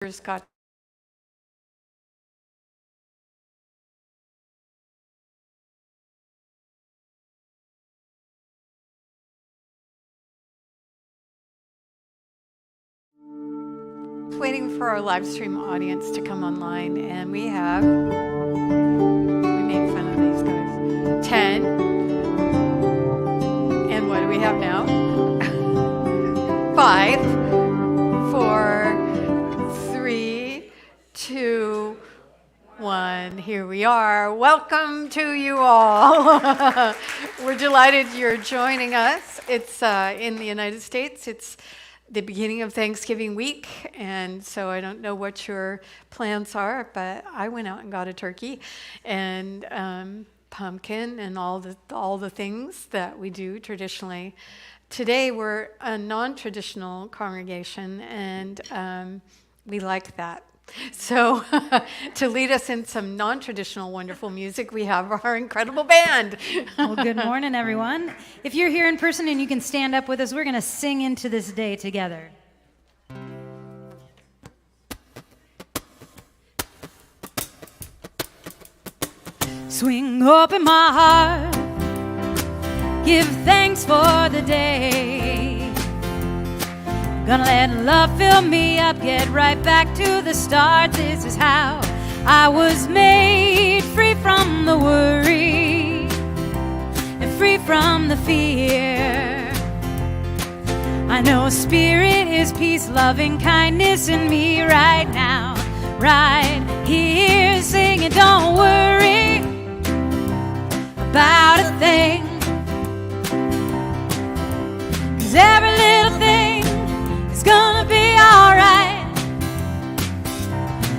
Got waiting for our live stream audience to come online, and we made fun of these guys, 10, and what do we have now? 5, 4, 3, 2, 1. Here we are. Welcome to you all. We're delighted you're joining us. It's in the United States. It's the beginning of Thanksgiving week, and so I don't know what your plans are, but I went out and got a turkey and pumpkin and all the things that we do traditionally. Today we're a non-traditional congregation, and we like that. So to lead us in some non-traditional wonderful music, we have our incredible band. Well, good morning, everyone. If you're here in person and you can stand up with us, we're going to sing into this day together. Swing open my heart, give thanks for the day. Gonna let love fill me up, get right back to the start. This is how I was made, free from the worry and free from the fear. I know Spirit is peace, loving kindness in me right now, right here. Singing, don't worry about a thing, 'cause every little thing it's gonna be alright.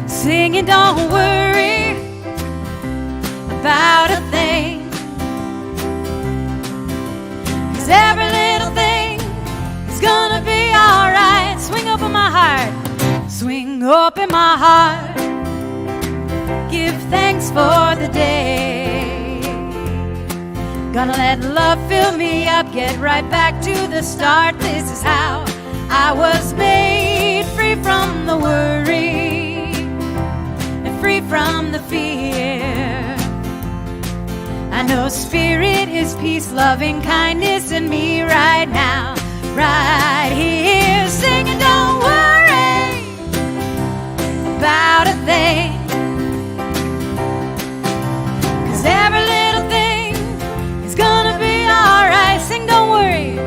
Singing, don't worry about a thing, 'cause every little thing is gonna be alright. Swing open my heart, swing open my heart, give thanks for the day. Gonna let love fill me up, get right back to the start. This is how I was made, free from the worry and free from the fear. I know Spirit is peace, loving kindness in me right now, right here. Singing, don't worry about a thing, 'cause every little thing is gonna be alright. Sing, don't worry.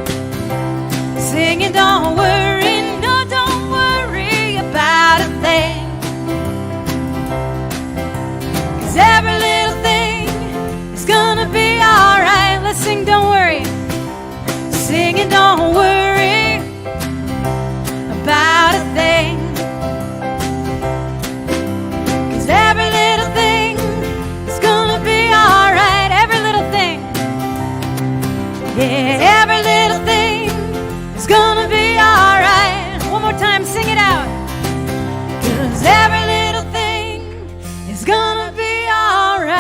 Singing, don't worry, no, don't worry about a thing, 'cause every little thing is gonna be alright. Let's sing, don't worry. Singing, don't worry about a thing, 'cause every little thing is gonna be alright. Every little thing, yeah, every little thing is gonna be alright. One more time, sing it out. 'Cause every little thing is gonna be alright.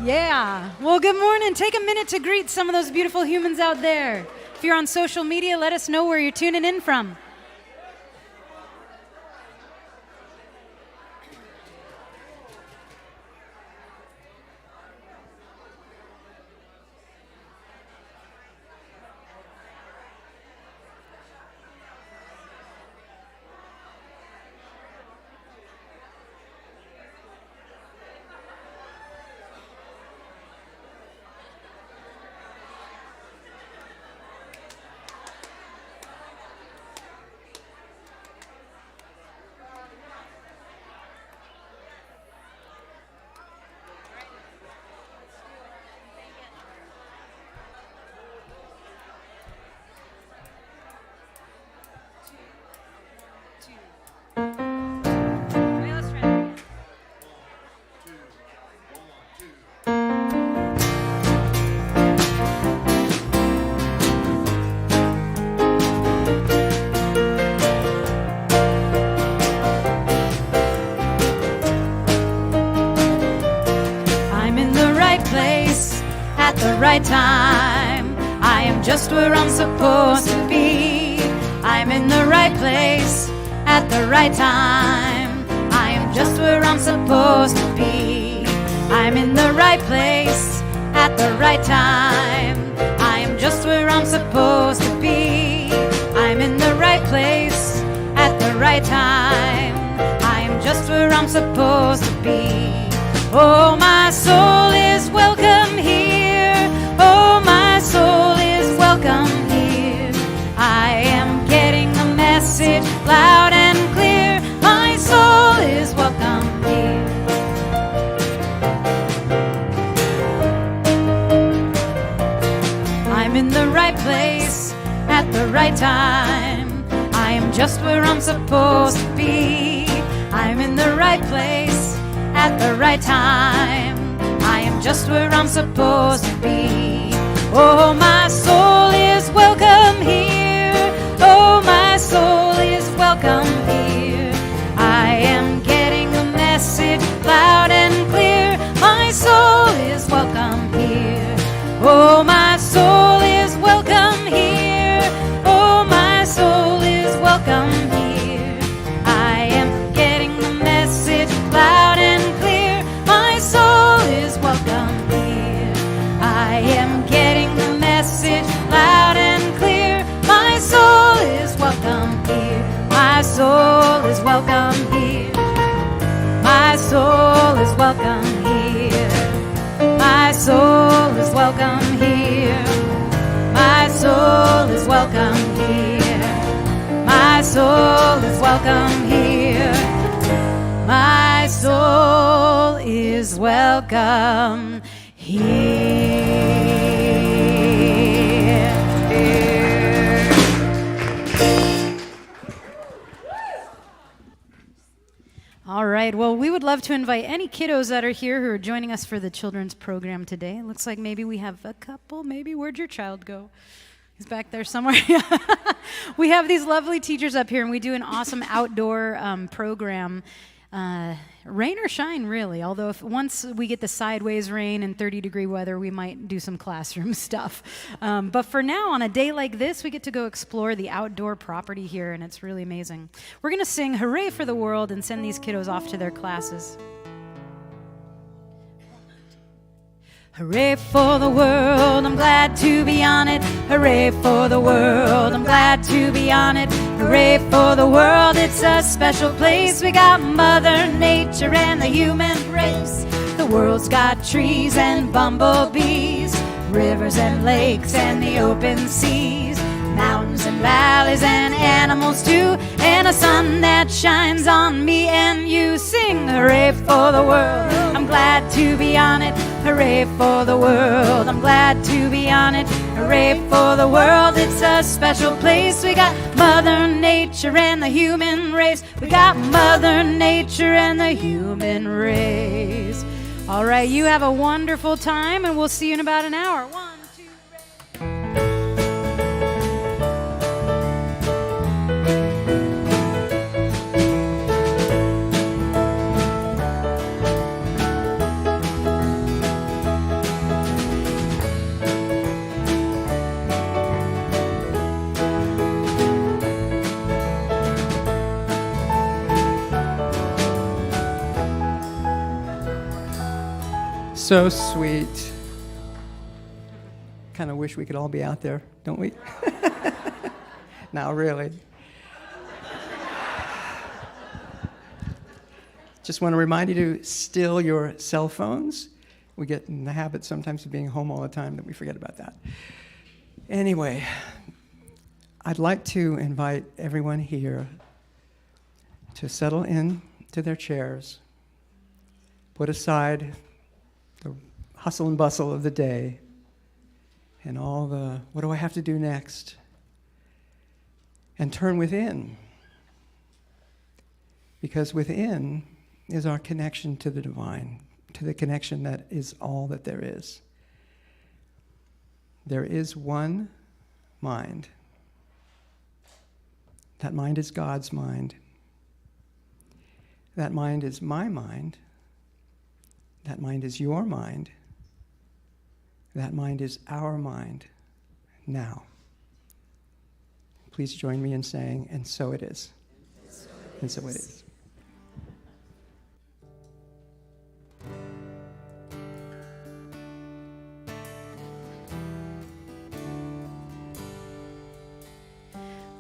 Yeah. Well, good morning. Take a minute to greet some of those beautiful humans out there. If you're on social media, let us know where you're tuning in from. At the right time, I am just where I'm supposed to be. right place at the right time. I am just where I'm supposed to be. I'm in the right place at the right time. I am just where I'm supposed to be. I'm in the right place at the right time. I am just where I'm supposed to be. Oh, my soul is welcome here. Oh, my soul is welcome here. I am getting the message loud and clear. My soul is welcome here. I'm in the right place at the right time. I am just where I'm supposed to be. I'm in the right place at the right time. I am just where I'm supposed to be. Oh, my soul is welcome here. Oh, my soul is welcome here. I am getting the message loud and clear. My soul is welcome here. Oh, my soul is welcome here. Oh, my soul is welcome here. I am getting the message loud and clear. My soul is welcome here. I am getting the message loud and clear. My soul is welcome here. My soul is welcome here. My soul is welcome here. My soul is welcome here. My soul is welcome here. My soul is welcome here. My soul is welcome here. All right, well, we would love to invite any kiddos that are here who are joining us for the children's program today. It looks like maybe we have a couple. Maybe, where'd your child go? He's back there somewhere. We have these lovely teachers up here, and we do an awesome outdoor program. Rain or shine, really. Although once we get the sideways rain and 30-degree weather, we might do some classroom stuff. But for now, on a day like this, we get to go explore the outdoor property here, and it's really amazing. We're going to sing Hooray for the World and send these kiddos off to their classes. Hooray for the world, I'm glad to be on it. Hooray for the world, I'm glad to be on it. Hooray for the world, it's a special place. We got Mother Nature and the human race. The world's got trees and bumblebees, rivers and lakes and the open seas, mountains and valleys and animals too, and a sun that shines on me and you. Sing hooray for the world, I'm glad to be on it. Hooray for the world, I'm glad to be on it. Hooray for the world, it's a special place. We got Mother Nature and the human race. We got Mother Nature and the human race. All right, you have a wonderful time, and we'll see you in about an hour. 1, 2, 3. So sweet. Kind of wish we could all be out there, don't we? Now, really. Just want to remind you to still your cell phones. We get in the habit sometimes of being home all the time that we forget about that. Anyway, I'd like to invite everyone here to settle in to their chairs, put aside the hustle and bustle of the day and all the, what do I have to do next? And turn within. Because within is our connection to the divine, to the connection that is all that there is. There is one mind. That mind is God's mind. That mind is my mind. That mind is your mind. That mind is our mind now. Please join me in saying, and so it is. And so it is.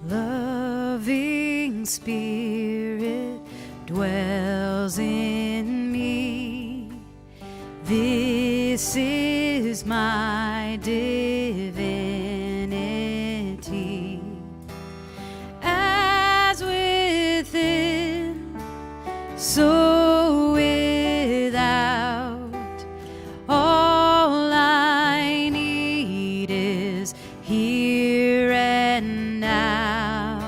Loving Spirit dwells in me. This is my divinity. As within, so without. All I need is here and now.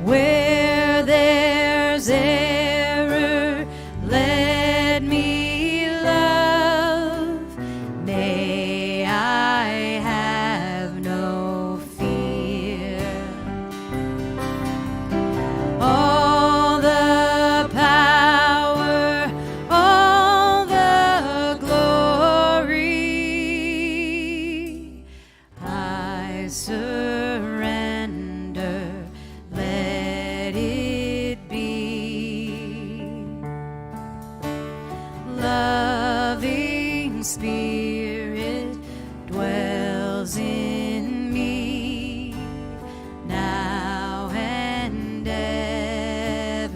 Where there's error, let me love. May I have no fear. All the power, all the glory, I surrender. Let it be. Loving Spirit dwells in me now and evermore.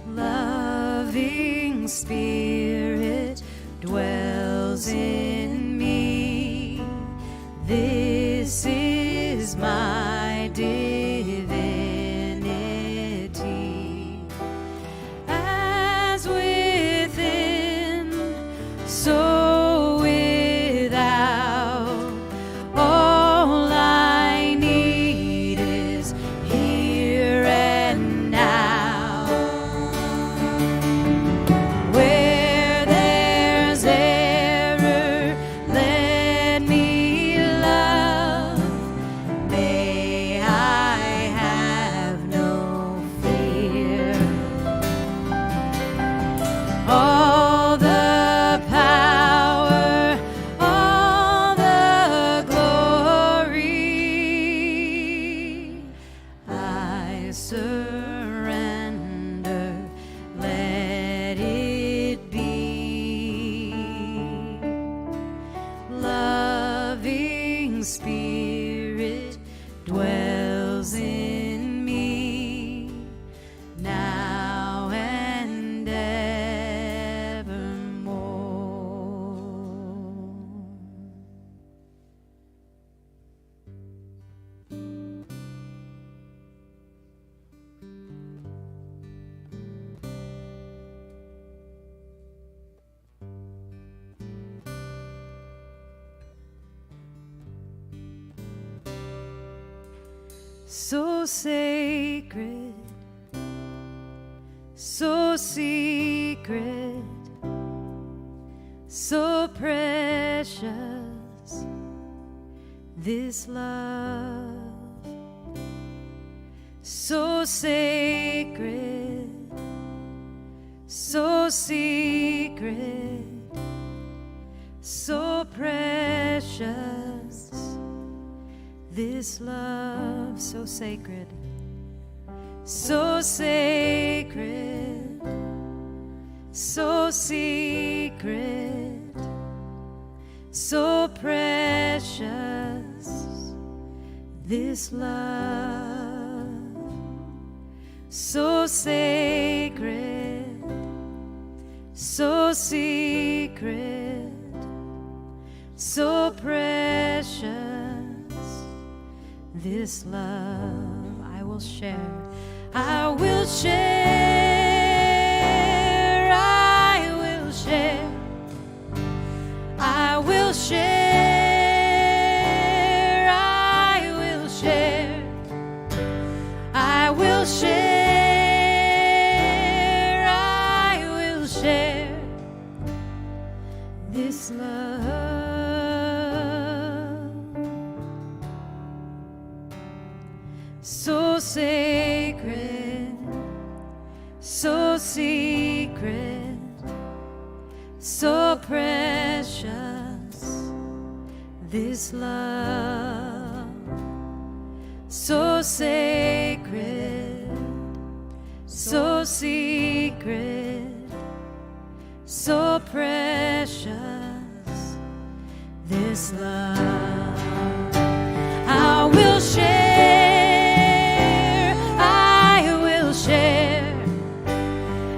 Loving Spirit dwells in me. This is my divinity. As within, so without. All I need is here and now. Where there's error, let me love. May I have no fear. All the power, all the glory, I surrender. Let it be. Loving Spirit dwells in me now and evermore. So sacred, so secret, so precious, this love. So sacred, so secret, so precious, this love. So sacred, so sacred, so secret, so precious, this love. So sacred, so secret, so precious, this love. I will share, I will share, I will share share, I will share, I will share, I will share this love. So sacred, so secret, so precious, this love. So sacred, so secret, so precious, this love. I will share, I will share,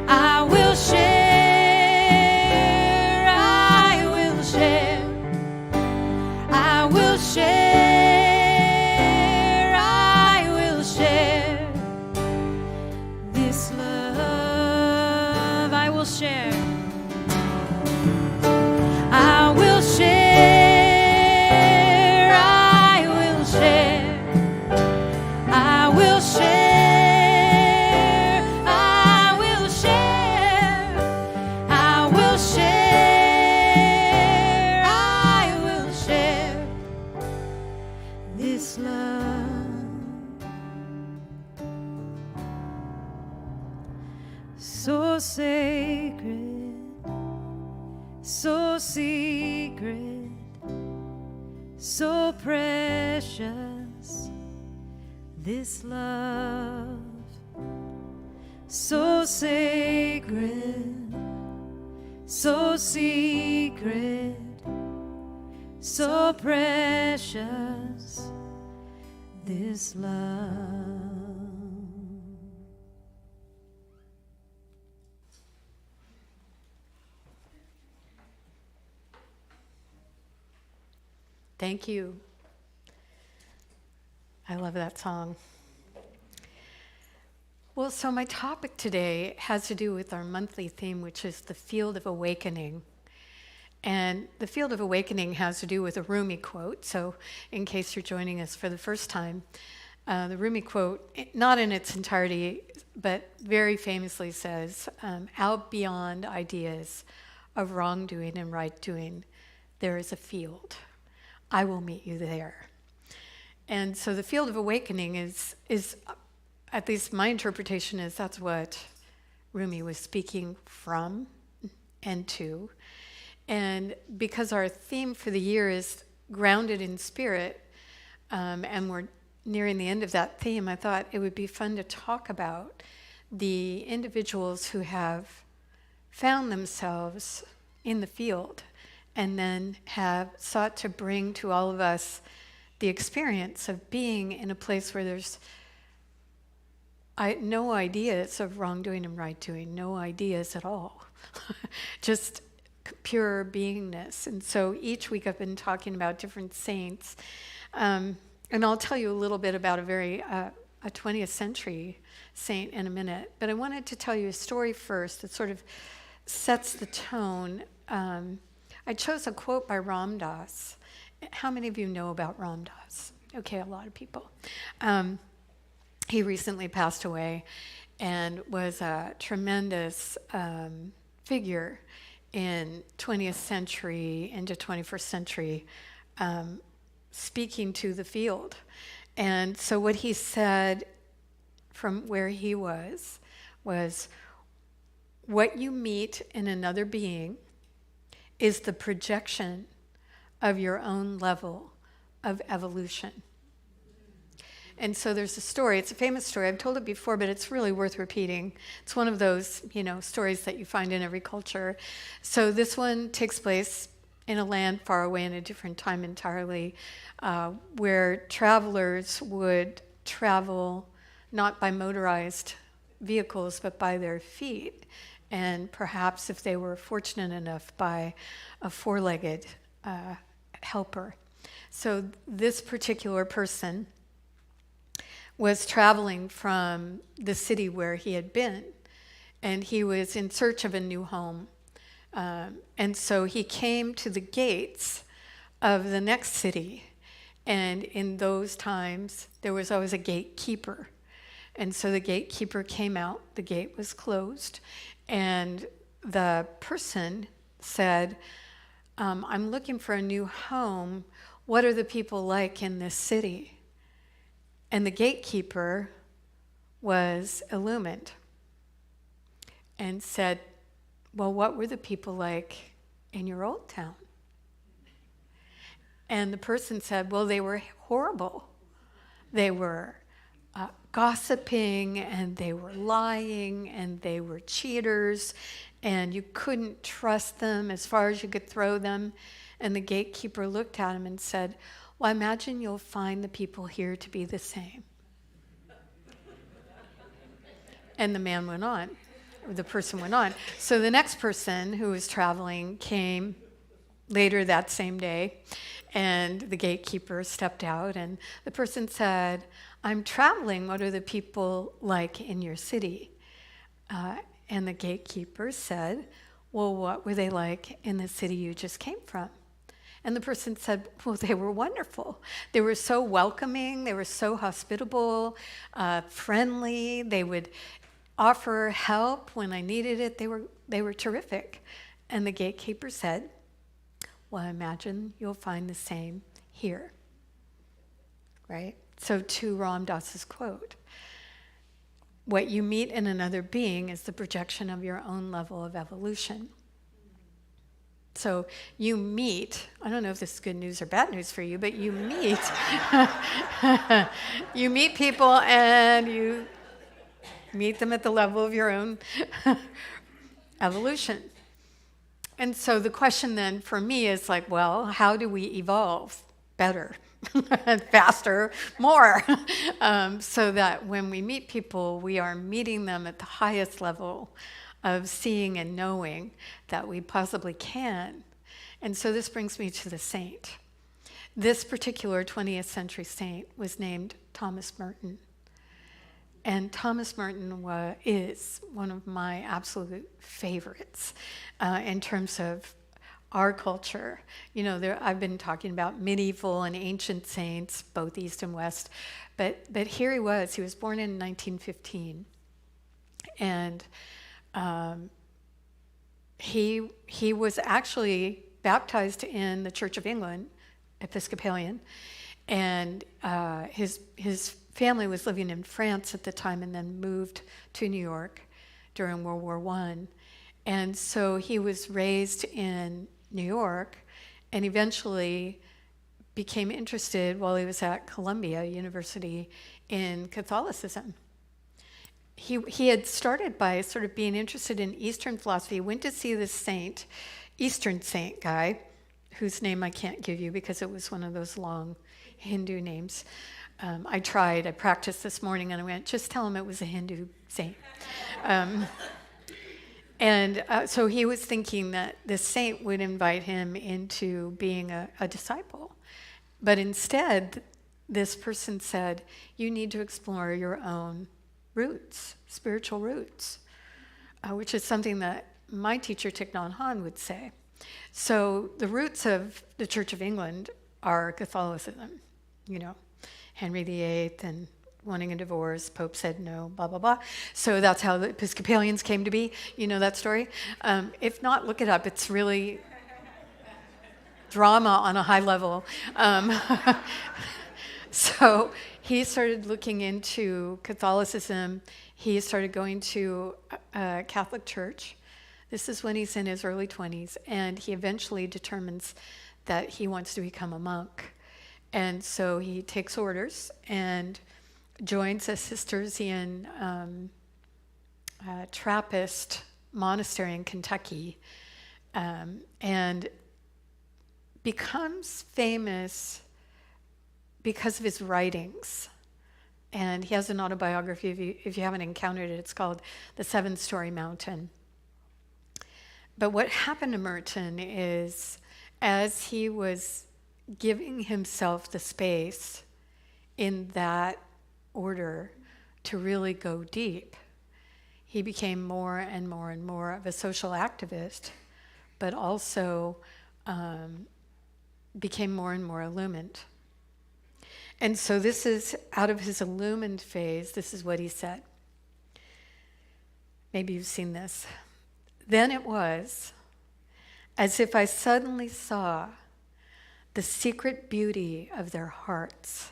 I will share, I will share, I will share, I will share this love. I will share, I will share, I will share, I will share, I will share, I will share, I will share this love. So sacred, so secret, so precious, this love. So sacred, so secret, so precious, this love. Thank you. I love that song. Well, so my topic today has to do with our monthly theme, which is the field of awakening. And the field of awakening has to do with a Rumi quote. So in case you're joining us for the first time, the Rumi quote, not in its entirety, but very famously says, out beyond ideas of wrongdoing and right doing, there is a field. I will meet you there. And so the field of awakening is at least my interpretation is that's what Rumi was speaking from and to. And because our theme for the year is grounded in spirit, and we're nearing the end of that theme, I thought it would be fun to talk about the individuals who have found themselves in the field and then have sought to bring to all of us the experience of being in a place where there's no ideas of wrongdoing and right doing, no ideas at all, just pure beingness. And so each week I've been talking about different saints, and I'll tell you a little bit about a 20th century saint in a minute. But I wanted to tell you a story first that sort of sets the tone. I chose a quote by Ram Dass. How many of you know about Ram Dass? Okay, a lot of people. He recently passed away and was a tremendous figure in 20th century into 21st century, speaking to the field. And so what he said from where he was what you meet in another being is the projection of your own level of evolution. And so there's a story, it's a famous story, I've told it before, but it's really worth repeating. It's one of those, stories that you find in every culture. So this one takes place in a land far away in a different time entirely, where travelers would travel not by motorized vehicles, but by their feet, and perhaps if they were fortunate enough, by a four-legged helper. So this particular person was traveling from the city where he had been, and he was in search of a new home. And so he came to the gates of the next city. And in those times, there was always a gatekeeper. And so the gatekeeper came out, the gate was closed, and the person said, I'm looking for a new home. What are the people like in this city? And the gatekeeper was illumined and said, well, what were the people like in your old town? And the person said, well, they were horrible. They were gossiping, and they were lying, and they were cheaters, and you couldn't trust them as far as you could throw them. And the gatekeeper looked at him and said, well, I imagine you'll find the people here to be the same. And the man went on. The person went on. So the next person who was traveling came later that same day, and the gatekeeper stepped out, and the person said, I'm traveling. What are the people like in your city? And the gatekeeper said, well, what were they like in the city you just came from? And the person said, well, they were wonderful. They were so welcoming. They were so hospitable, friendly. They would offer help when I needed it. They were terrific. And the gatekeeper said, well, I imagine you'll find the same here. Right? So to Ram Dass's quote, what you meet in another being is the projection of your own level of evolution. So you meet, I don't know if this is good news or bad news for you, but you meet, you meet people and you meet them at the level of your own evolution. And so the question then for me is like, well, how do we evolve better, faster, more? So that when we meet people, we are meeting them at the highest level of seeing and knowing that we possibly can. And so this brings me to the saint. This particular 20th century saint was named Thomas Merton. And Thomas Merton is one of my absolute favorites in terms of our culture. You know, I've been talking about medieval and ancient saints, both East and West, but here he was born in 1915. And he was actually baptized in the Church of England, Episcopalian, and his family was living in France at the time and then moved to New York during World War I. And so he was raised in New York and eventually became interested while he was at Columbia University in Catholicism. He had started by sort of being interested in Eastern philosophy. He went to see this saint, Eastern saint guy, whose name I can't give you because it was one of those long Hindu names. I practiced this morning, and I went, just tell him it was a Hindu saint. So he was thinking that this saint would invite him into being a disciple. But instead, this person said, you need to explore your own roots, spiritual roots, which is something that my teacher, Thich Nhat Hanh, would say. So the roots of the Church of England are Catholicism, you know, Henry VIII and wanting a divorce, Pope said no, blah, blah, blah. So that's how the Episcopalians came to be. You know that story? If not, look it up. It's really drama on a high level. So he started looking into Catholicism. He started going to a Catholic church. This is when he's in his early 20s, and he eventually determines that he wants to become a monk. And so he takes orders and joins a Cistercian Trappist monastery in Kentucky, and becomes famous because of his writings. And he has an autobiography, if you haven't encountered it, it's called The Seven-Story Mountain. But what happened to Merton is, as he was giving himself the space in that order to really go deep, he became more and more and more of a social activist, but also became more and more illumined. And so this is out of his illumined phase, this is what he said. Maybe you've seen this. Then it was as if I suddenly saw the secret beauty of their hearts,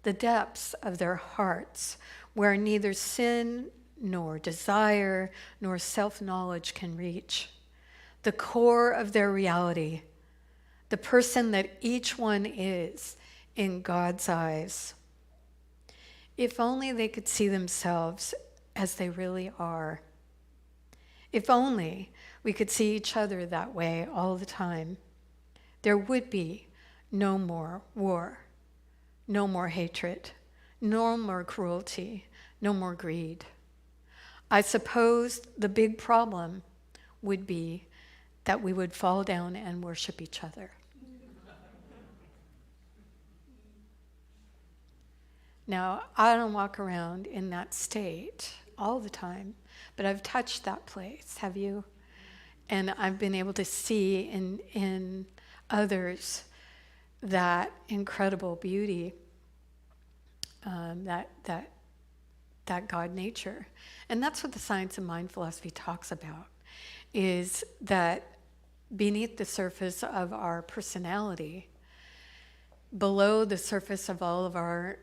the depths of their hearts, where neither sin nor desire nor self-knowledge can reach. The core of their reality, the person that each one is in God's eyes. If only they could see themselves as they really are. If only we could see each other that way all the time, there would be no more war, no more hatred, no more cruelty, no more greed. I suppose the big problem would be that we would fall down and worship each other. Now, I don't walk around in that state all the time, but I've touched that place, have you? And I've been able to see in others that incredible beauty, that God nature. And that's what the science of mind philosophy talks about, is that beneath the surface of our personality, below the surface of all of our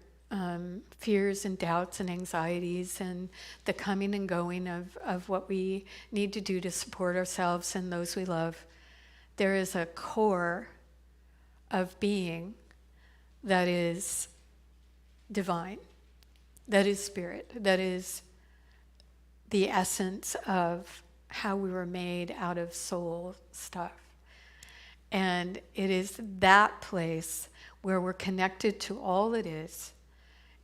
fears and doubts and anxieties and the coming and going of what we need to do to support ourselves and those we love, there is a core of being that is divine, that is spirit, that is the essence of how we were made out of soul stuff. And it is that place where we're connected to all that is.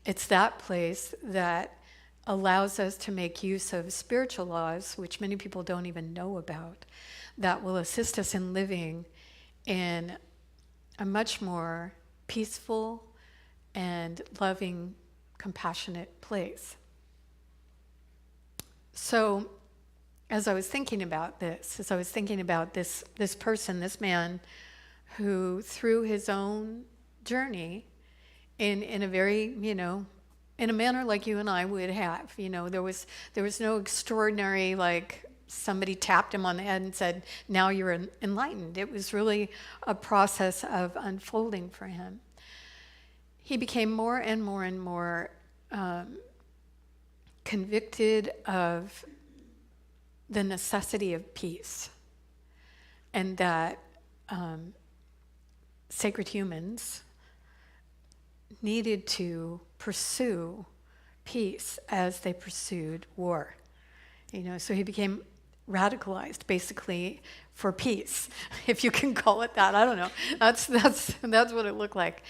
It's that place that allows us to make use of spiritual laws, which many people don't even know about, that will assist us in living in a much more peaceful and loving, compassionate place. So, as I was thinking about this, this person, this man, who through his own journey, in a very, in a manner like you and I would have, there was no extraordinary, like somebody tapped him on the head and said, now you're enlightened. It was really a process of unfolding for him. He became more and more and more convicted of the necessity of peace, and that sacred humans needed to pursue peace as they pursued war. So he became radicalized, basically, for peace, if you can call it that. I don't know. That's what it looked like.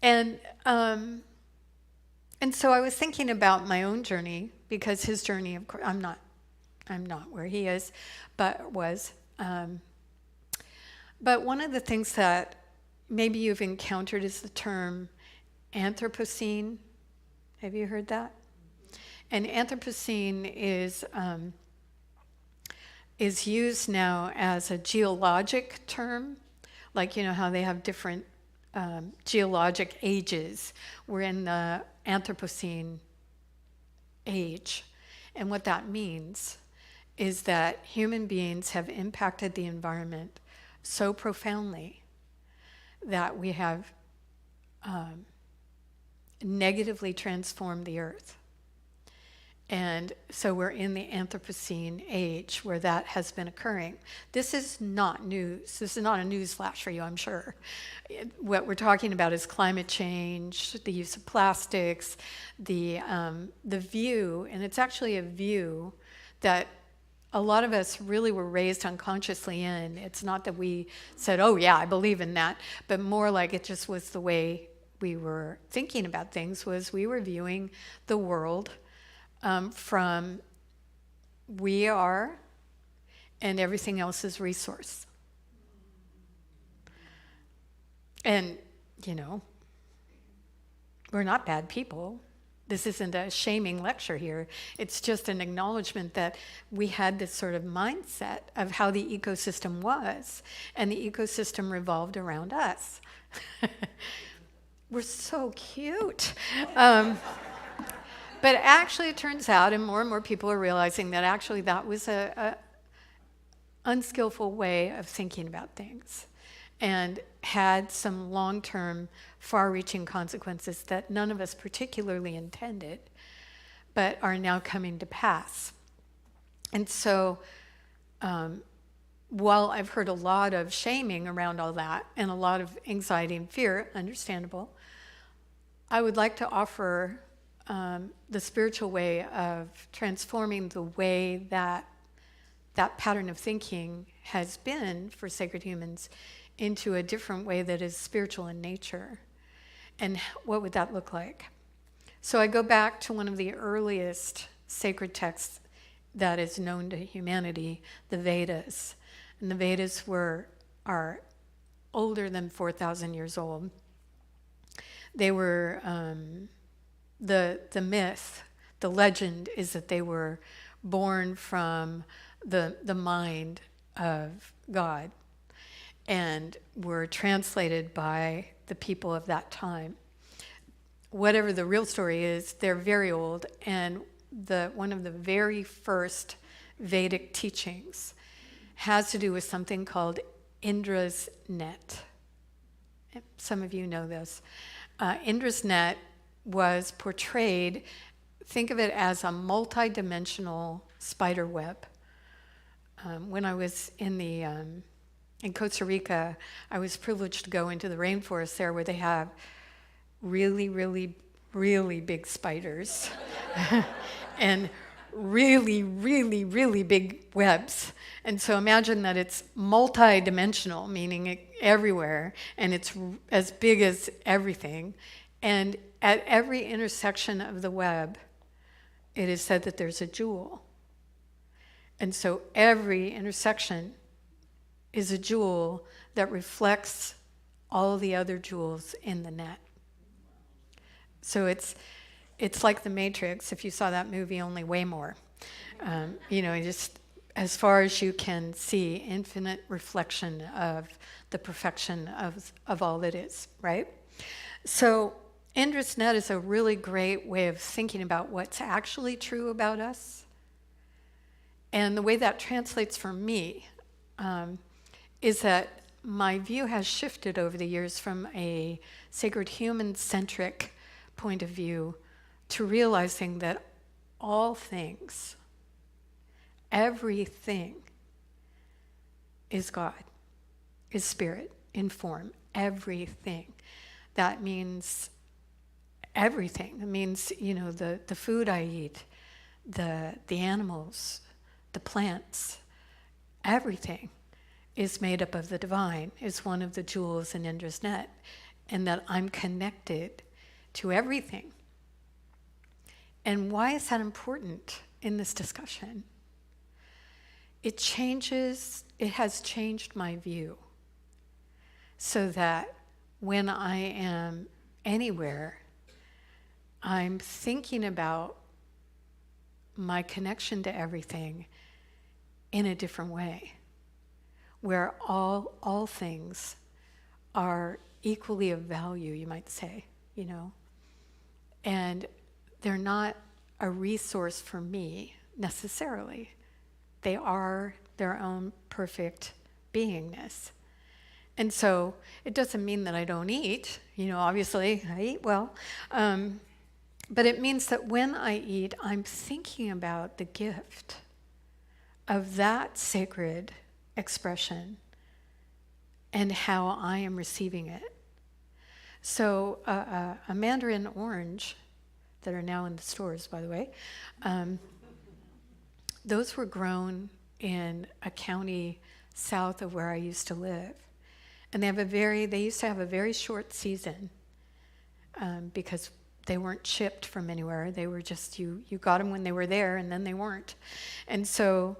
And so I was thinking about my own journey, because his journey, of course, I'm not where he is, but was. But one of the things that maybe you've encountered is the term Anthropocene. Have you heard that? And Anthropocene is used now as a geologic term, like how they have different geologic ages. We're in the Anthropocene age, and what that means is that human beings have impacted the environment so profoundly that we have negatively transformed the earth. And so we're in the Anthropocene age where that has been occurring. This is not news. This is not a news flash for you, I'm sure. What we're talking about is climate change, the use of plastics, the view, and it's actually a view that a lot of us really were raised unconsciously in. It's not that we said, oh yeah, I believe in that, but more like it just was the way we were thinking about things, was we were viewing the world from we are and everything else is resource. And, we're not bad people. This isn't a shaming lecture here. It's just an acknowledgement that we had this sort of mindset of how the ecosystem was, and the ecosystem revolved around us. We're so cute. But actually, it turns out, and more people are realizing that actually that was a unskillful way of thinking about things, and had some long-term, far-reaching consequences that none of us particularly intended, but are now coming to pass. And so, while I've heard a lot of shaming around all that, and a lot of anxiety and fear, understandable, I would like to offer the spiritual way of transforming the way that pattern of thinking has been for sacred humans into a different way that is spiritual in nature. And what would that look like? So I go back to one of the earliest sacred texts that is known to humanity, the Vedas. And the Vedas are older than 4,000 years old. They were, the myth, the legend is that they were born from the mind of God, and were translated by the people of that time. Whatever the real story is, they're very old, and one of the very first Vedic teachings has to do with something called Indra's net. Some of you know this. Indra's net was portrayed, think of it as a multi-dimensional spider web. When I was in Costa Rica, I was privileged to go into the rainforest there, where they have really, really, really big spiders and really, really, really big webs. And so imagine that it's multi-dimensional, meaning everywhere, and it's as big as everything. And at every intersection of the web, it is said that there's a jewel. And so every intersection is a jewel that reflects all the other jewels in the net. So it's like the Matrix, if you saw that movie, only way more. Just as far as you can see, infinite reflection of the perfection of all that is, right? So Indra's net is a really great way of thinking about what's actually true about us. And the way that translates for me is that my view has shifted over the years from a sacred human-centric point of view to realizing that all things, everything is God, is spirit in form, everything. That means everything. It means, the food I eat, the animals, the plants, everything is made up of the divine, is one of the jewels in Indra's net, and that I'm connected to everything. And why is that important in this discussion? It has changed my view, so that when I am anywhere, I'm thinking about my connection to everything in a different way, where all things are equally of value, you might say, and they're not a resource for me necessarily. They are their own perfect beingness. And so it doesn't mean that I don't eat, obviously I eat well, but it means that when I eat, I'm thinking about the gift of that sacred expression and how I am receiving it. So a mandarin orange, that are now in the stores, by the way, those were grown in a county south of where I used to live. And they used to have a very short season because they weren't shipped from anywhere. They were just, you got them when they were there, and then they weren't. And so,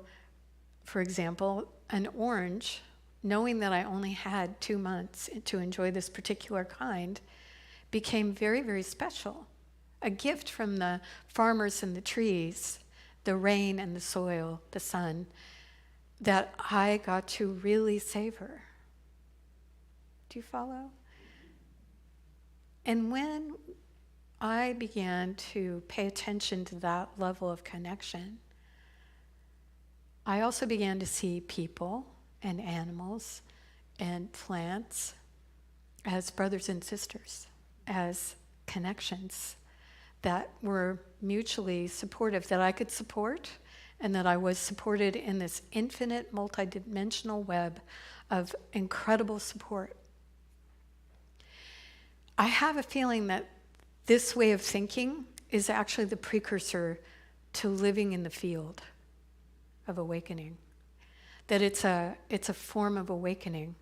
for example, an orange, knowing that I only had 2 months to enjoy this particular kind, became very, very special a gift from the farmers and the trees, the rain and the soil, the sun, that I got to really savor. Do you follow? And when I began to pay attention to that level of connection, I also began to see people and animals and plants as brothers and sisters, as connections that were mutually supportive, that I could support, and that I was supported in this infinite, multidimensional web of incredible support. I have a feeling that this way of thinking is actually the precursor to living in the field of awakening. That it's a form of awakening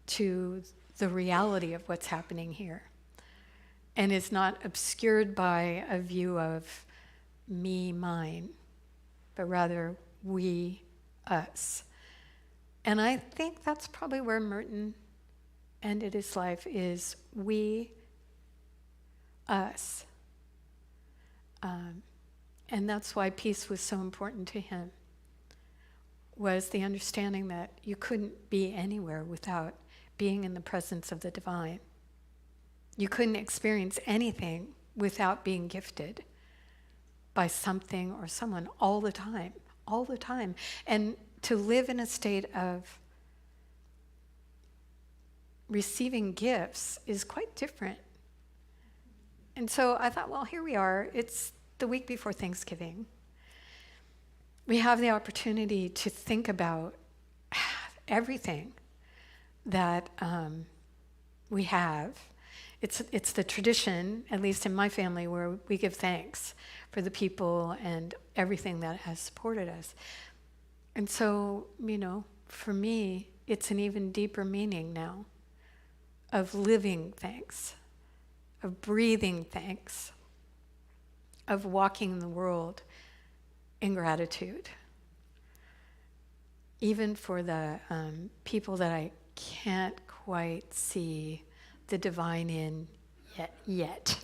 to the reality of what's happening here, and is not obscured by a view of me, mine, but rather we, us. And I think that's probably where Merton ended his life, is we, us. And that's why peace was so important to him, was the understanding that you couldn't be anywhere without being in the presence of the divine. You couldn't experience anything without being gifted by something or someone all the time. And to live in a state of receiving gifts is quite different. And so I thought, well, here we are. It's the week before Thanksgiving. We have the opportunity to think about everything that we have. It's the tradition, at least in my family, where we give thanks for the people and everything that has supported us. And so, for me, it's an even deeper meaning now of living thanks, of breathing thanks, of walking the world in gratitude. Even for the people that I can't quite see the divine in yet.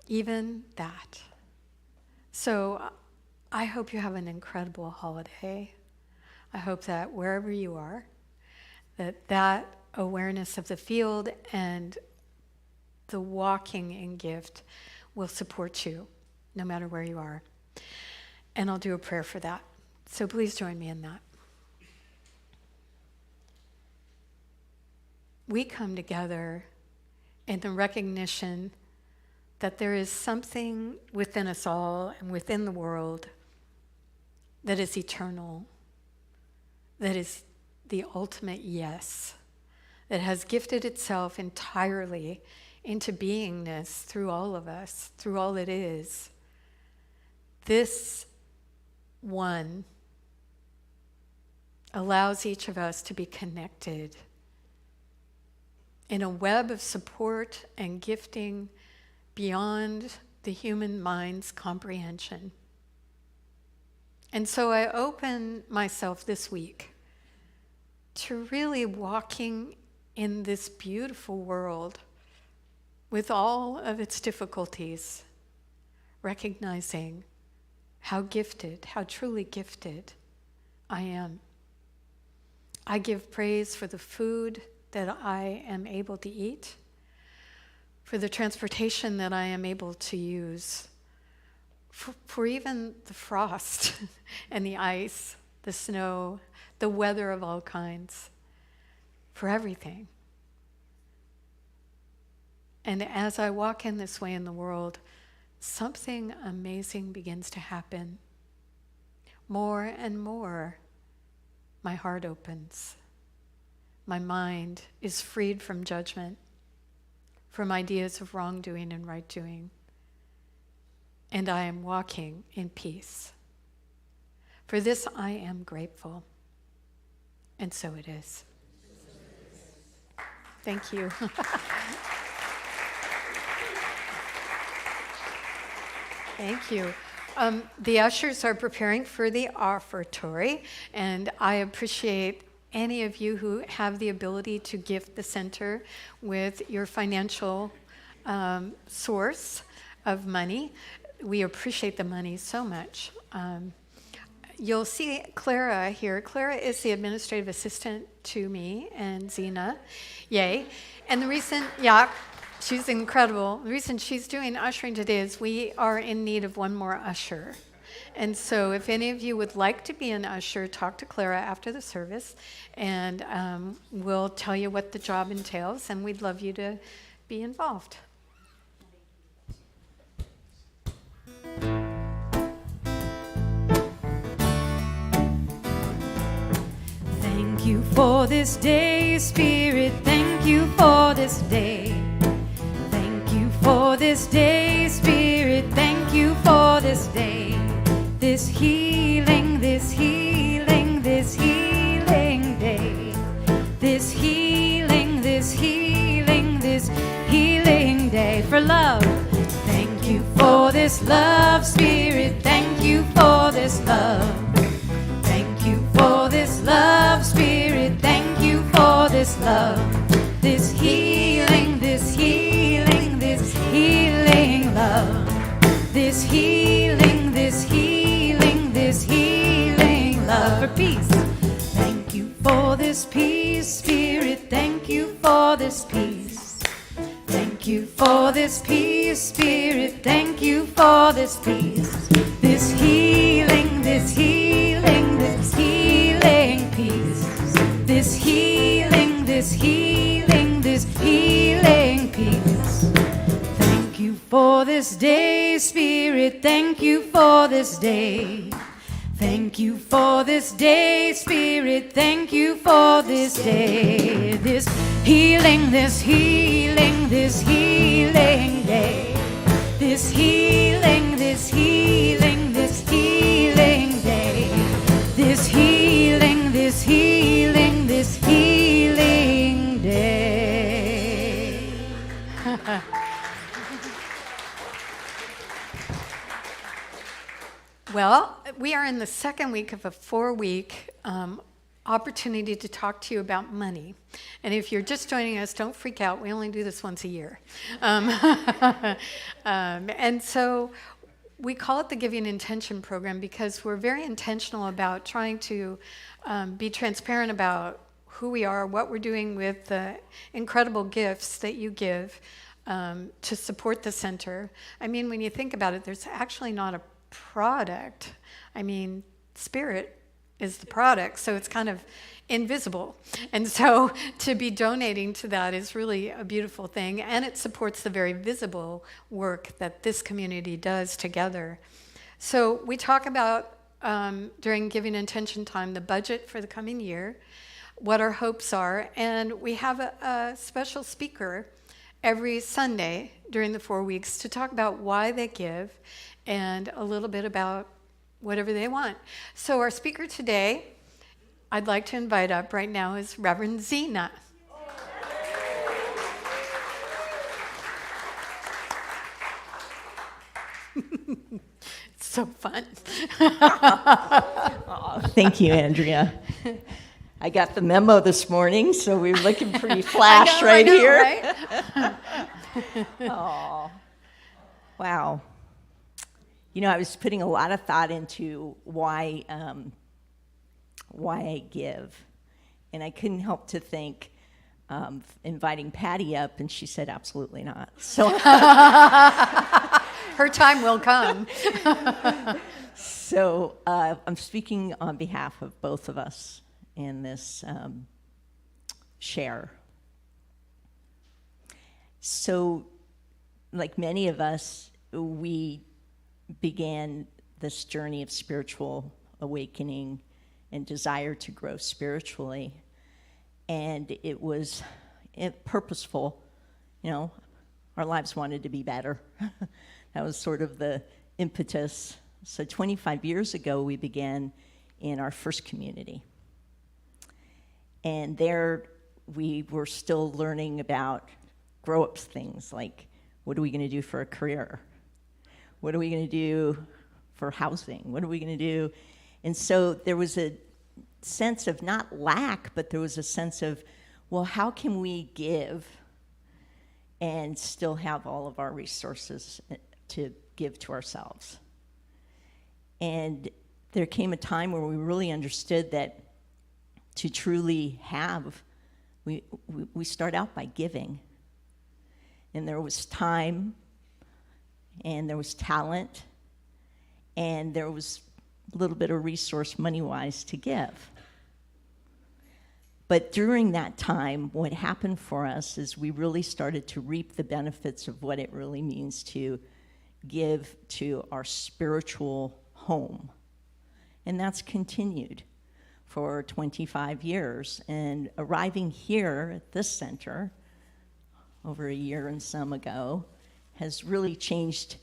Even that. So I hope you have an incredible holiday. I hope that wherever you are, that awareness of the field and the walking in gift will support you no matter where you are. And I'll do a prayer for that. So please join me in that. We come together in the recognition that there is something within us all and within the world that is eternal, that is the ultimate yes, that has gifted itself entirely into beingness through all of us, through all it is. This one allows each of us to be connected in a web of support and gifting beyond the human mind's comprehension. And so I open myself this week to really walking in this beautiful world with all of its difficulties, recognizing how gifted, how truly gifted I am. I give praise for the food that I am able to eat, for the transportation that I am able to use, for even the frost and the ice, the snow, the weather of all kinds, for everything. And as I walk in this way in the world, something amazing begins to happen. More and more, my heart opens. My mind is freed from judgment, from ideas of wrongdoing and right doing. And I am walking in peace. For this I am grateful. And so it is. Thank you. Thank you. The ushers are preparing for the offertory, and I appreciate any of you who have the ability to gift the center with your financial source of money. We appreciate the money so much. You'll see Clara here. Clara is the administrative assistant to me and Zena. Yay. And the reason, she's incredible. The reason she's doing ushering today is we are in need of one more usher. And so if any of you would like to be an usher, talk to Clara after the service, and we'll tell you what the job entails, and we'd love you to be involved. Thank you for this day, Spirit. Thank you for this day. Thank you for this day, Spirit. Thank you for this day. This healing, this healing, this healing day. This healing, this healing, this healing day for love. Thank you for this love, Spirit. Thank you for this love. Thank you for this love, Spirit. Thank you for this love. This healing, this healing, this healing love. This healing, this healing, this healing love for peace. Thank you for this peace, Spirit. Thank you for this peace. Thank you for this peace, Spirit. Thank you for this peace. This healing, this healing, this healing peace. This healing, this healing, this healing peace. Thank you for this day, Spirit. Thank you for this day. Thank you for this day, Spirit. Thank you for this day. This healing, this healing, this healing day. This healing, this healing, this healing day. This healing, this healing, this healing day. Well, we are in the second week of a 4-week opportunity to talk to you about money. And if you're just joining us, don't freak out. We only do this once a year. And so we call it the Giving Intention Program because we're very intentional about trying to be transparent about who we are, what we're doing with the incredible gifts that you give to support the center. I mean, when you think about it, there's actually not a product. I mean, spirit is the product, so it's kind of invisible. And so to be donating to that is really a beautiful thing, and it supports the very visible work that this community does together. So we talk about, during Giving Intention Time, the budget for the coming year, what our hopes are, and we have a special speaker every Sunday during the 4 weeks to talk about why they give and a little bit about whatever they want. So our speaker today, I'd like to invite up right now, is Reverend Zena. It's so fun. Oh, thank you, Andrea. I got the memo this morning, so we're looking pretty flash right here. Right? Oh, wow. You know, I was putting a lot of thought into why I give, and I couldn't help to think inviting Patty up, and she said absolutely not. So her time will come. So I'm speaking on behalf of both of us in this share. So, like many of us, we began this journey of spiritual awakening and desire to grow spiritually. And it was purposeful. You know, our lives wanted to be better. That was sort of the impetus. So 25 years ago, we began in our first community. And there we were still learning about grow-up things like, what are we going to do for a career? What are we going to do for housing? What are we going to do? And so there was a sense of not lack, but there was a sense of, well, how can we give and still have all of our resources to give to ourselves? And there came a time where we really understood that to truly have, we start out by giving. And there was time, and there was talent, and there was a little bit of resource money-wise to give. But during that time, what happened for us is we really started to reap the benefits of what it really means to give to our spiritual home. And that's continued for 25 years. And arriving here at this center over a year and some ago has really changed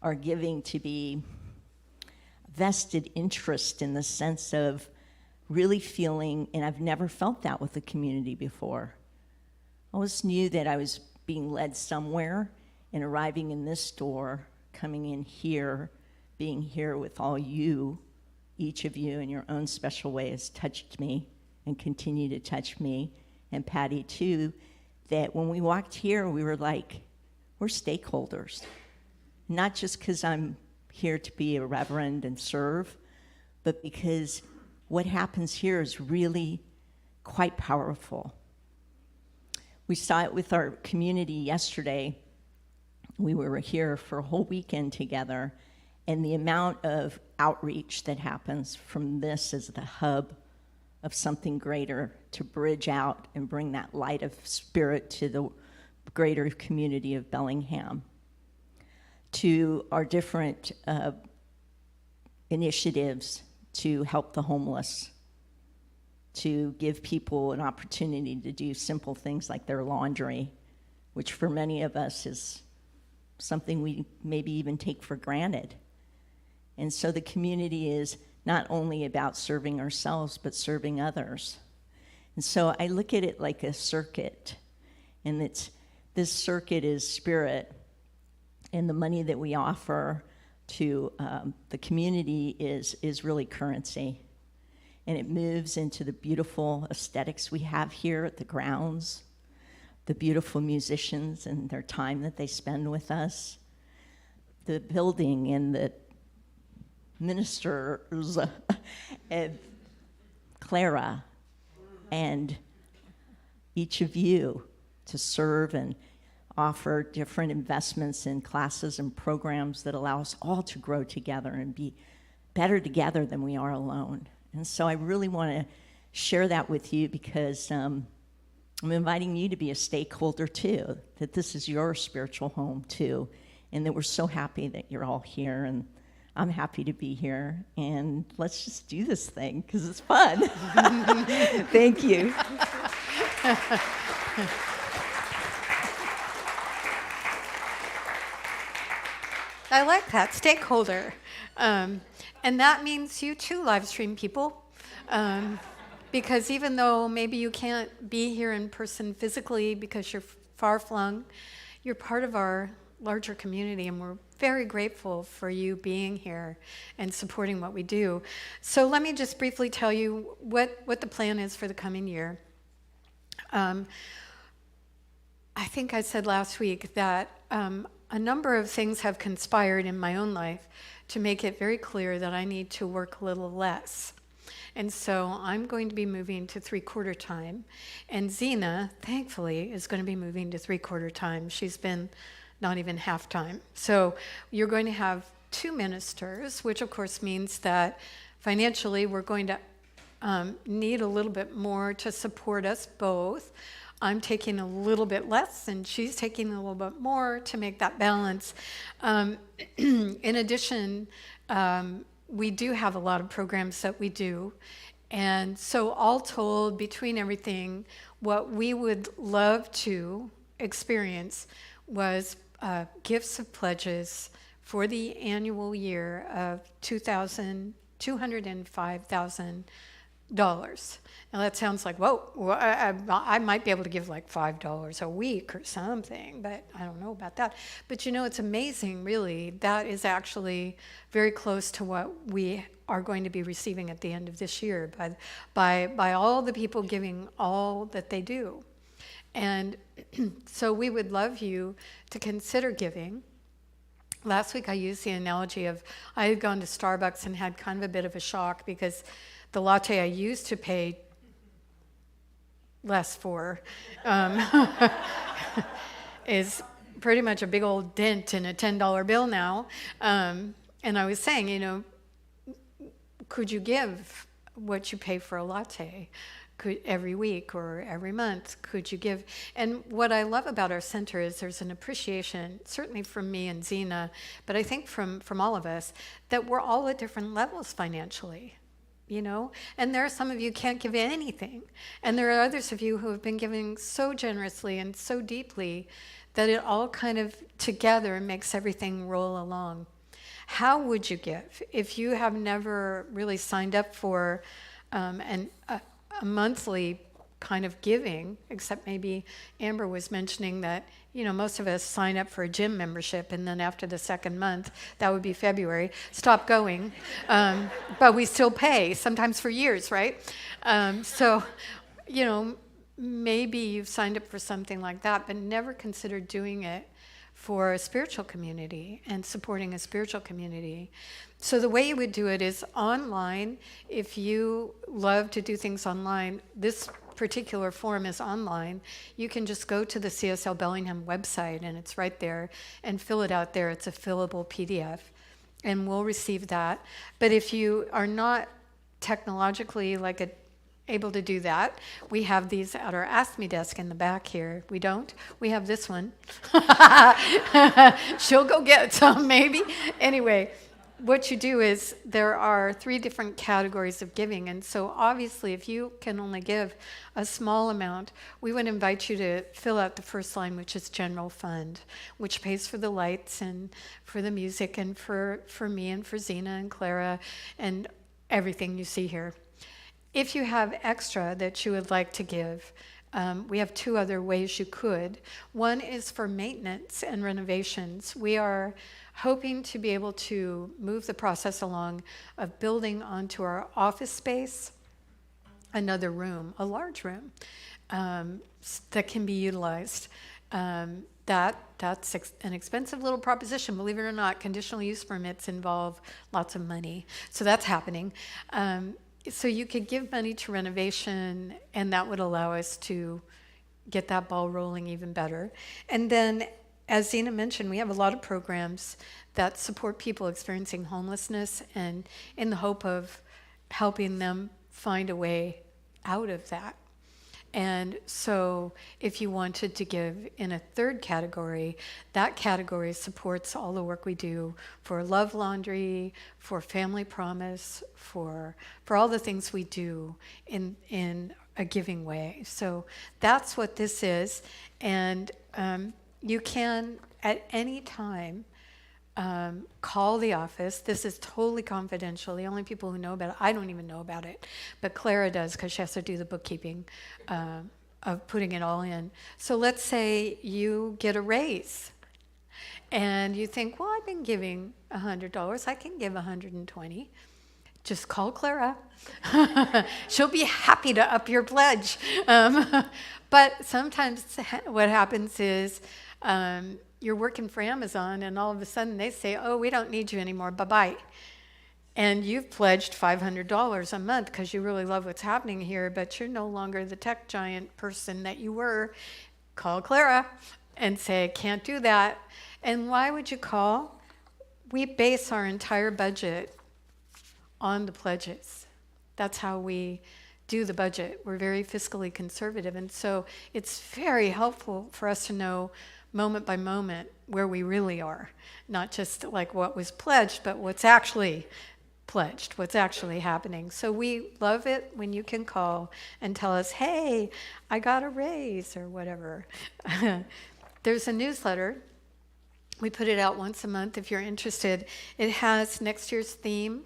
our giving to be vested interest, in the sense of really feeling, and I've never felt that with the community before. I always knew that I was being led somewhere, and arriving in this door, coming in here, being here with all you, each of you in your own special way has touched me and continue to touch me, and Patty too, that when we walked here, we were like, we're stakeholders. Not just because I'm here to be a reverend and serve, but because what happens here is really quite powerful. We saw it with our community yesterday. We were here for a whole weekend together, and the amount of outreach that happens from this as the hub of something greater to bridge out and bring that light of spirit to the greater community of Bellingham, to our different initiatives to help the homeless, to give people an opportunity to do simple things like their laundry, which for many of us is something we maybe even take for granted. And so the community is not only about serving ourselves, but serving others. And so I look at it like a circuit, and this circuit is spirit, and the money that we offer to the community is really currency. And it moves into the beautiful aesthetics we have here at the grounds, the beautiful musicians and their time that they spend with us, the building and the ministers, and Clara, and each of you to serve and offer different investments in classes and programs that allow us all to grow together and be better together than we are alone. And so I really want to share that with you, because I'm inviting you to be a stakeholder too, that this is your spiritual home too, and that we're so happy that you're all here, and I'm happy to be here, and let's just do this thing because it's fun. Thank you. I like that, stakeholder. And that means you too, live stream people. Because even though maybe you can't be here in person physically because you're far flung, you're part of our larger community, and we're very grateful for you being here and supporting what we do. So let me just briefly tell you what the plan is for the coming year. I think I said last week that a number of things have conspired in my own life to make it very clear that I need to work a little less. And so I'm going to be moving to 3/4 time. And Zena, thankfully, is going to be moving to 3/4 time. She's been not even half time. So you're going to have 2 ministers, which of course means that financially we're going to need a little bit more to support us both. I'm taking a little bit less, and she's taking a little bit more to make that balance. In addition, we do have a lot of programs that we do. And so all told, between everything, what we would love to experience was gifts of pledges for the annual year of $205,000. Now that sounds like, whoa, I might be able to give like $5 a week or something, but I don't know about that. But you know, it's amazing, really. That is actually very close to what we are going to be receiving at the end of this year by all the people giving all that they do. And so we would love you to consider giving. Last week I used the analogy of I had gone to Starbucks and had kind of a bit of a shock because the latte I used to pay less for is pretty much a big old dent in a $10 bill now. And I was saying, could you give what you pay for a latte? Every week or every month, could you give? And what I love about our center is there's an appreciation, certainly from me and Zena, but I think from all of us, that we're all at different levels financially, And there are some of you who can't give anything. And there are others of you who have been giving so generously and so deeply that it all kind of together makes everything roll along. How would you give if you have never really signed up for a monthly kind of giving, except maybe Amber was mentioning that, most of us sign up for a gym membership and then after the second month, that would be February, stop going. But we still pay, sometimes for years, right? So, maybe you've signed up for something like that, but never considered doing it for a spiritual community and supporting a spiritual community. So the way you would do it is online. If you love to do things online, this particular form is online. You can just go to the CSL Bellingham website and it's right there and fill it out there. It's a fillable PDF and we'll receive that. But if you are not technologically able to do that, we have these at our Ask Me desk in the back here. We don't? We have this one. She'll go get some, maybe. Anyway, what you do is there are 3 different categories of giving. And so obviously, if you can only give a small amount, we would invite you to fill out the first line, which is general fund, which pays for the lights and for the music and for me and for Zena and Clara and everything you see here. If you have extra that you would like to give, we have 2 other ways you could. One is for maintenance and renovations. We are hoping to be able to move the process along of building onto our office space another room, a large room, that can be utilized. That's an expensive little proposition. Believe it or not, conditional use permits involve lots of money. So that's happening. So you could give money to renovation, and that would allow us to get that ball rolling even better. And then, as Zena mentioned, we have a lot of programs that support people experiencing homelessness and in the hope of helping them find a way out of that. And so if you wanted to give in a 3rd category, that category supports all the work we do for Love Laundry, for Family Promise, for all the things we do in a giving way. So that's what this is. And you can, at any time, call the office. This is totally confidential. The only people who know about it, I don't even know about it, but Clara does because she has to do the bookkeeping of putting it all in. So let's say you get a raise and you think, well, I've been giving $100. I can give $120. Just call Clara. She'll be happy to up your pledge. But sometimes what happens is you're working for Amazon and all of a sudden they say, oh, we don't need you anymore, bye-bye. And you've pledged $500 a month because you really love what's happening here, but you're no longer the tech giant person that you were. Call Clara and say, can't do that. And why would you call? We base our entire budget on the pledges. That's how we do the budget. We're very fiscally conservative. And so it's very helpful for us to know moment by moment where we really are, not just like what was pledged, but what's actually pledged, what's actually happening. So we love it when you can call and tell us, hey, I got a raise or whatever. There's a newsletter. We put it out once a month if you're interested. It has next year's theme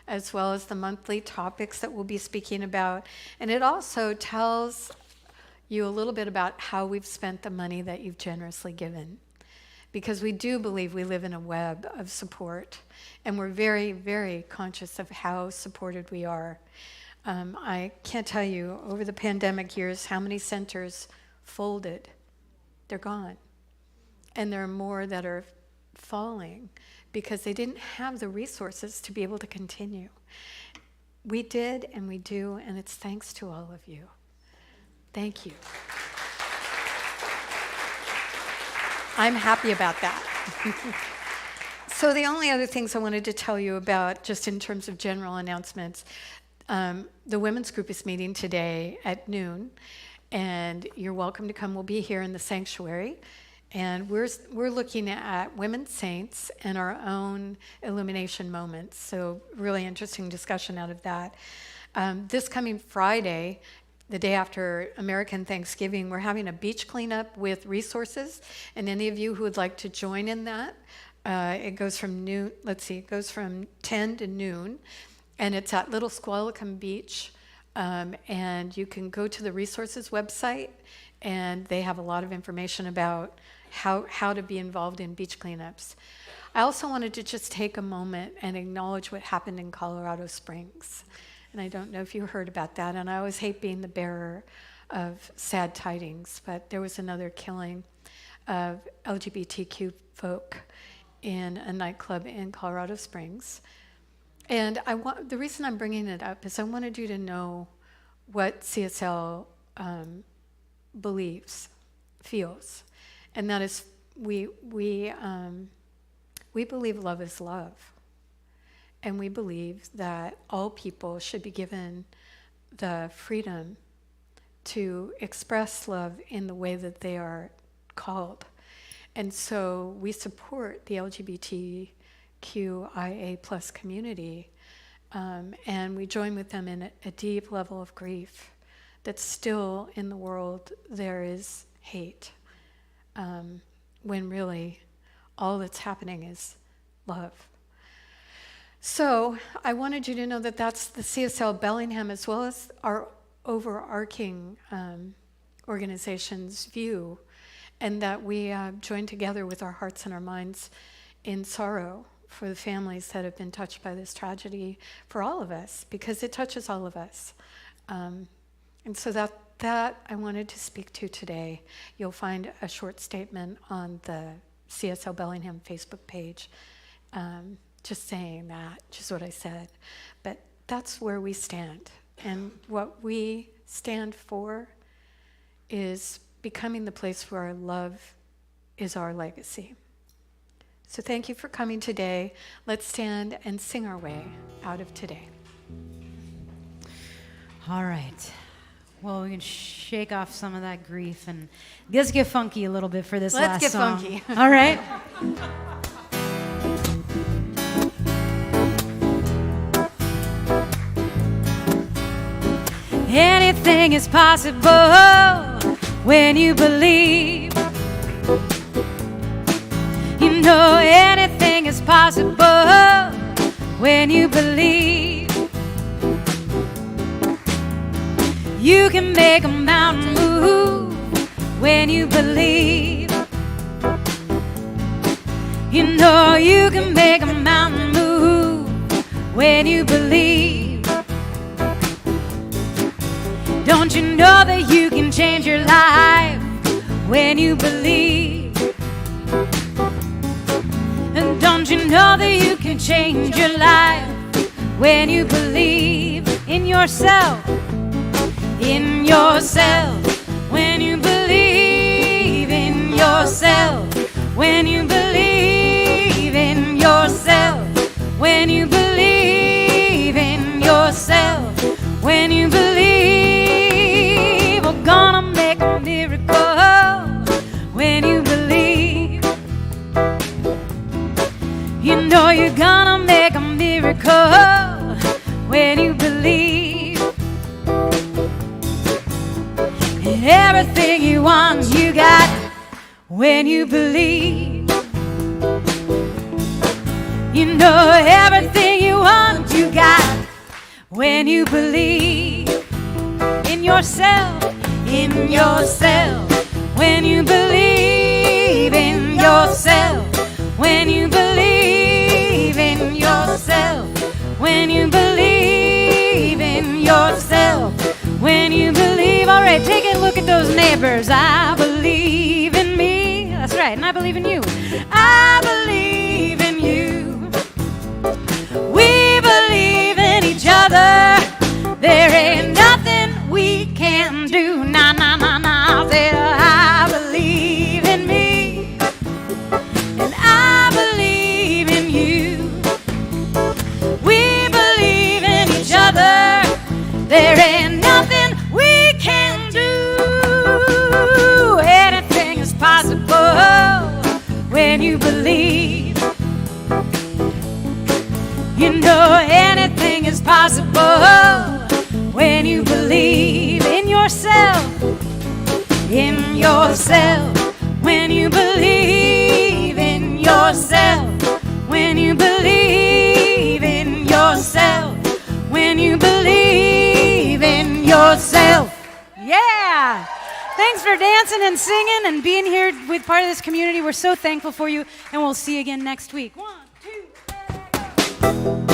as well as the monthly topics that we'll be speaking about. And it also tells you a little bit about how we've spent the money that you've generously given. because we do believe we live in a web of support, and we're very, very conscious of how supported we are. I can't tell you over the pandemic years how many centers folded. They're gone. And there are more that are falling because they didn't have the resources to be able to continue. We did and we do, and it's thanks to all of you. Thank you. I'm happy about that. So the only other things I wanted to tell you about, just in terms of general announcements, the women's group is meeting today at noon, and you're welcome to come. We'll be here in the sanctuary, and we're looking at women's saints and our own illumination moments. So really interesting discussion out of that. This coming Friday, the day after American Thanksgiving, we're having a beach cleanup with resources, and any of you who would like to join in that, it goes from noon. It goes from 10 to noon. And it's at Little Squalicum Beach, and you can go to the resources website, and they have a lot of information about how to be involved in beach cleanups. I also wanted to just take a moment and acknowledge what happened in Colorado Springs. And I don't know if you heard about that, and I always hate being the bearer of sad tidings, but there was another killing of LGBTQ folk in a nightclub in Colorado Springs. And the reason I'm bringing it up is I wanted you to know what CSL believes, feels, and that is we believe love is love, and we believe that all people should be given the freedom to express love in the way that they are called, and so we support the LGBTQIA plus community, and we join with them in a deep level of grief that still in the world there is hate, when really all that's happening is love. So I wanted you to know that that's the CSL Bellingham as well as our overarching organization's view, and that we join together with our hearts and our minds in sorrow for the families that have been touched by this tragedy, for all of us, because it touches all of us. And so that I wanted to speak to today. You'll find a short statement on the CSL Bellingham Facebook page, just saying that, just what I said. But that's where we stand. And what we stand for is becoming the place where our love is our legacy. So thank you for coming today. Let's stand and sing our way out of today. All right. Well, we can shake off some of that grief and let's get funky a little bit for this last song. Let's get funky. All right. Anything is possible when you believe. You know anything is possible when you believe. You can make a mountain move when you believe. You know you can make a mountain move when you believe. Don't you know that you can change your life when you believe? And don't you know that you can change your life when you believe in yourself? In yourself, when you believe in yourself, when you believe in yourself, when you believe in yourself, when you believe, we're gonna make a miracle when you believe. You know you're gonna make a miracle when you believe. Everything you want, you got when you believe. You know everything you want, you got when you believe in yourself, in yourself, when you believe in yourself. at those neighbors. I believe in me. That's right, and I believe in you. I believe in you. We believe in each other. There ain't nothing we can do. Nah, nah, nah, nah. Say, I believe in me. And I believe in you. We believe in each other. There ain't nothing we can do. Anything is possible when you believe. You know anything is possible when you believe in yourself. In yourself. When you believe in yourself. When you believe in yourself. When you believe in yourself. Yeah! Thanks for dancing and singing and being here with part of this community. We're so thankful for you, and we'll see you again next week. 1, 2, 3, go.